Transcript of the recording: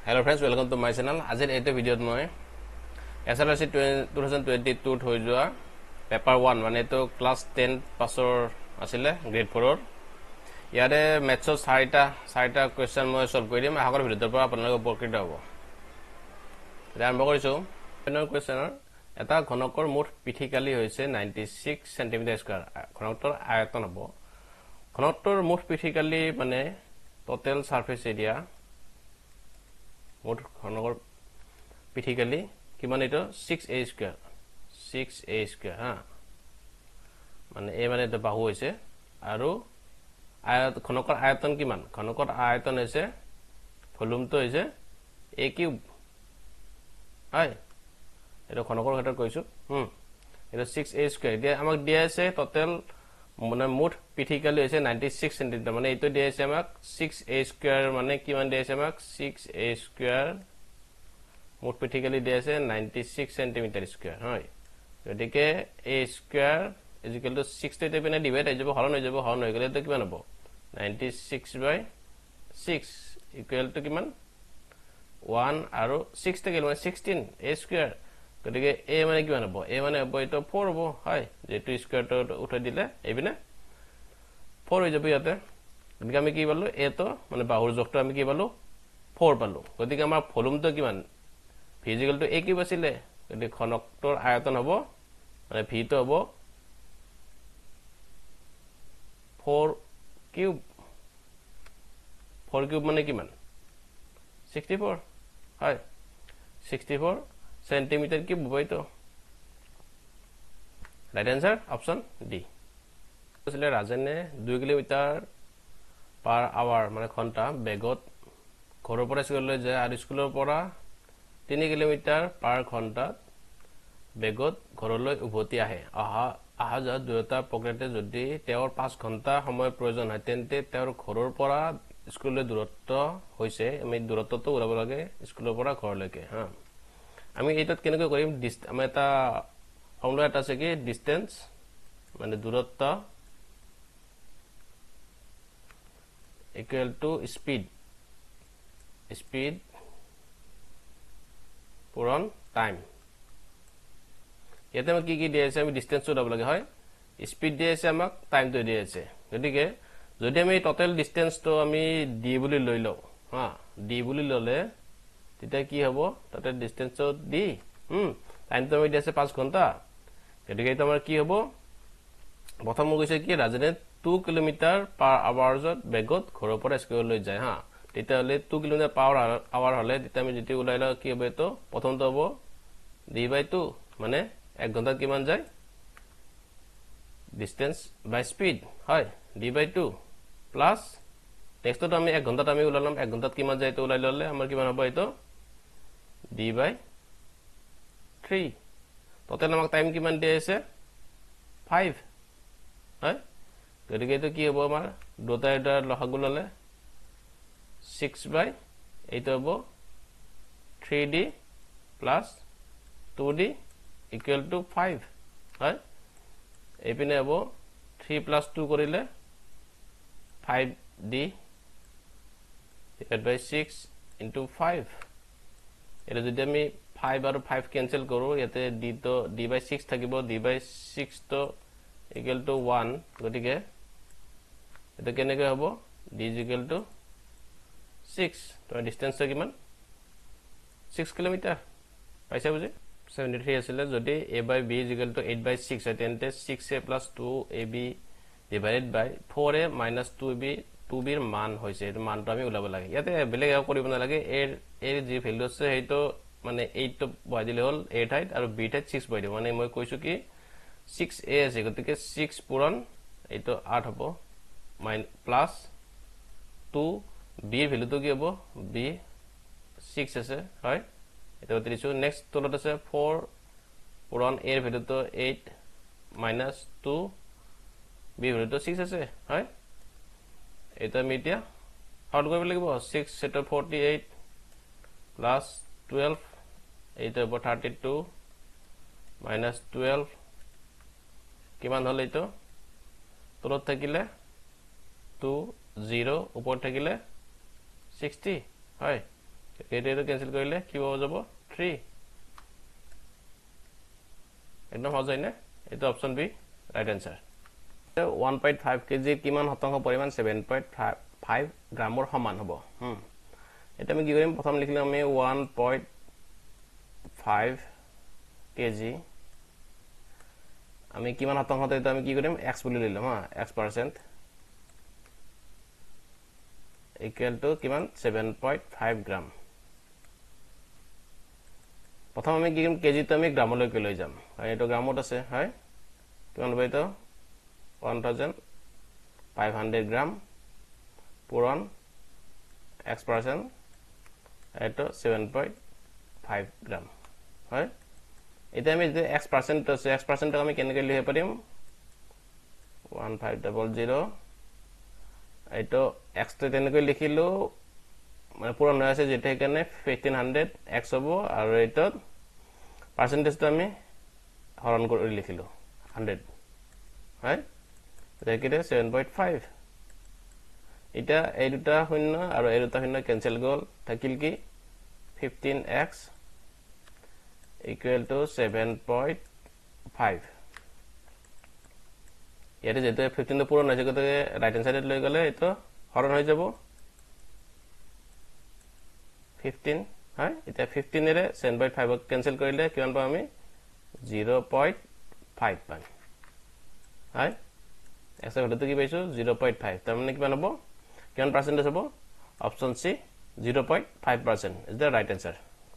Hello friends, welcome to my channel. Azir eto video moi SLC 2022 হৈ যোৱা paper 1 মানে তো ক্লাস 10 পাছৰ আছিল গ্ৰেড 4 ৰ ইয়াৰে মেথছৰ 4টা কোৱেশ্চন মই সলভ কৰি দিম আগৰ ভিডিওৰ পৰা আপোনালোক উপকৃত হ'ব আৰম্ভ কৰিছো পেনৰ কোৱেশ্চনৰ এটা ঘনকৰ মুঠ পিঠিকালি হৈছে 96 সেন্টিমিটাৰ স্কয়াৰ ঘনকটোৰ আয়তন হ'ব ঘনকটোৰ মুঠ পিঠিকালি মানে টোটাল সাৰফেস এৰিয়া মোট ঘনকৰ পিঠিকালি কিমান এটো 6a স্কয়াৰ হা মানে এ মানে এটা বাহু হৈছে আৰু ঘনকৰ আয়তন কিমান ঘনকৰ আয়তন হৈছে ভলিউমটো হৈছে a কিউব হয় এটা ঘনকৰ ক্ষেত্ৰত কৈছো এটা 6a স্কয়াৰ দিয়া আমাক দিয়া আছে টোটাল মানে মুঠ পিঠিকালি হৈছে 96 সেন্টিমিটাৰ মানে এটো দিয়া আছে আমাক 6a স্কয়াৰ মানে কিমান দিয়া আছে আমাক 6a স্কয়াৰ মুঠ পিঠিকালি দিয়া আছে 96 সেন্টিমিটাৰ স্কয়াৰ হয় গতিকে a স্কয়াৰ = 6 তে পিনে ডিভাইড হৈ যাব হৰণ হৈ গলে তো কিমান হ'ব 96/6 = কিমান 1 আৰু 6 তে গেল মানে 16 a স্কয়াৰ গতিকে a মানে কিমান হ'ব a মানে হ'ব এটো 4 হ'ব হয় যেটো স্কয়াৰটো উঠাই দিলে এবিনে 4 হৈ যাব ইয়াতে গতিকে আমি কি পালো a তো মানে বাহুৰ জোখটো আমি কি পালো 4 পালো গতিকে আমাৰ ভলিউমটো কিমান v = a কিউব আছিল গতিকে ঘনকটোৰ আয়তন হ'ব মানে v তো হ'ব 4 কিউব মানে কিমান 64 হয় 64 সেন্টিমিটার কিউব হবে তো রাইট आंसर অপশন ডি আসলে রাজেনে 2 কিলোমিটার পার আওয়ার মানে ঘন্টা বেগত ঘৰৰ পৰা স্কুললৈ যায় আৰু স্কুলৰ পৰা 3 কিলোমিটাৰ পাৰ ঘন্টা বেগত ঘৰলৈ উভতি আহে আহা যোৱা দুয়োটা প্ৰক্ৰিয়াতে যদি তেওঁৰ 5 ঘন্টা সময় প্ৰয়োজন হয় তেন্তে তেওঁৰ ঘৰৰ পৰা স্কুললৈ দূৰত্ব হৈছে আমি দূৰত্বটো ওলাব লাগে স্কুলৰ পৰা ঘৰলৈকে হা আমি এইটোত কেনেকৈ কৰিম আমি এটা ফৰ্মুলা এটা আছে কি ডিসটেন্স মানে দূৰত্ব ইকুৱেল টু স্পীড পূৰণ টাইম ইয়াতে আমি কি দিয়া আছে আমি ডিসটেন্সটো ওলাব লাগে হয় স্পীড দিয়া আছে আমাক টাইমটো দিয়া আছে গতিকে যদি আমি টোটাল ডিসটেন্সটো আমি d বুলি লৈ লও হা d বুলি ললে তেতিয়া কি হ'ব টোটাল ডিসটেন্সত d টাইমটো আমি দিছে 5 ঘন্টা গতিকে এটা আমাৰ কি হ'ব প্ৰথম কৈছে কি ৰাজনে 2 কিলোমিটাৰ পাৰ আৱাৰত বেগত ঘৰৰ পৰা স্কুললৈ যায় হা তেতিয়া হলে 2 কিলোমিটাৰ পাৰ আৱাৰ হলে তেতিয়া আমি যেতি উলাইলা কি হ'ব তো প্ৰথমটো হ'ব d/2 মানে 1 ঘন্টাত কিমান যায় ডিসটেন্স বাই স্পীড হয় d/2 প্লাস টেক্সটত আমি 1 ঘন্টাত আমি উলালাম 1 ঘন্টাত কিমান যায় তো উলাই ললে আমাৰ কিমান হ'ব এটো d/3 টোটাল আমাক টাইম কিমান দিয়া আছে 5 হয় গতিকে এটো কি হ'ব আমাৰ দুটা এটা লসাগু ললে 6/8 হ'ব 3d plus 2d = 5 হয় এপিনে হ'ব 3 plus 2 কৰিলে 5d / 6 into 5 এটা যদি আমি 5 আৰু 5 ক্যান্সেল কৰো ইয়াতে d তো d/6 থাকিব d/6 তো = 1 গতিকে এটা কেনেকৈ হ'ব d = 6 তো ডিসটেন্স কিমান 6 কিলোমিটাৰ পাইছা বুজি 73 আছিল যদি a/b = 8/6 হয় তেন্তে 6a + 2ab / 4a - 2b 2b ৰ মান হৈছে এটো মানটো আমি উলাব লাগে ইয়াতে বেলেগ কৰিব নালাগে এৰ যি ভ্যালু আছে হেটো মানে 8 তো বহাই দিলে হল 8 হাইট আৰু b ঠাইত 6 বহাই দিব মানে মই কৈছো কি 6a আছে গতিকে 6 পূৰণ এইটো 8 হ'ব প্লাস 2 b ৰ ভ্যালুটো কি হ'ব b 6 আছে হয় এটা দিছো নেক্সট তলত আছে 4 পূৰণ a ৰ ভ্যালুটো 8 - 2 b ৰ ভ্যালুটো 6 আছে হয় এটা আমি এতিয়া সলভ কৰিব লাগিব 6 * 48 plus 12 এইটো হ'ব 32 - 12 কিমান হল এইটো তলত থাকিলে 2 0 ওপৰত থাকিলে 60 হয় এইটো কেনসেল কৰিলে কি হ'ব যাব 3 একদম সহজ হয় না এইটো option B right answer 1.5 kg কিমান শতাংশ পৰিমাণ 7.5 গ্ৰামৰ সমান হ'ব এটা আমি কি কৰিম প্ৰথম লিখিলে আমি 1.5 কেজি আমি কিমান শতাংশতে এটা আমি কি কৰিম x বুলি লৈ লম x% equal to কিমান 7.5 গ্ৰাম প্ৰথম আমি কি কৰিম কেজিটো আমি গ্ৰামলৈকে লৈ যাম আৰু এটা গ্ৰামত আছে হয় কিমান হ'ব এটা 1500 গ্ৰাম পূৰণ x% এটা 7.5 গ্ৰাম হয় এটা আমি যে x% আছে x% আমি কেনেকৈ লিখিব পাৰিম 1500 এইটো x তে তেনেকৈ লিখিলো মানে পূৰণ হৈ আছে যেটা এখানে 1500 x হ'ব আৰু এটা পাৰ্সেন্টেজটো আমি হৰণ কৰি লিখিলো 100 হয় দেখেতে 7.5 এটা এই দুটা শূন্য আৰু এই দুটা শূন্য ক্যান্সেল গল থাকিল কি 15x equal to 7.5 ইয়াতে যেতে 15 টো পূৰণ হৈছে গতে ৰাইট হ্যান্ড সাইডে লৈ গলে এটো হৰণ হৈ যাব 15 হয় এটা 15 এৰে 7.5 ক ক্যান্সেল কৰিলে কিমান পাম আমি 0.5 পাম হয় এক্সট্ৰা ভ্যালুটো কি পাইছো 0.5 তাৰ মানে কিমান হ'ব কিমান পার্সেন্টেজ হ'ব option C 0.5% is the right answer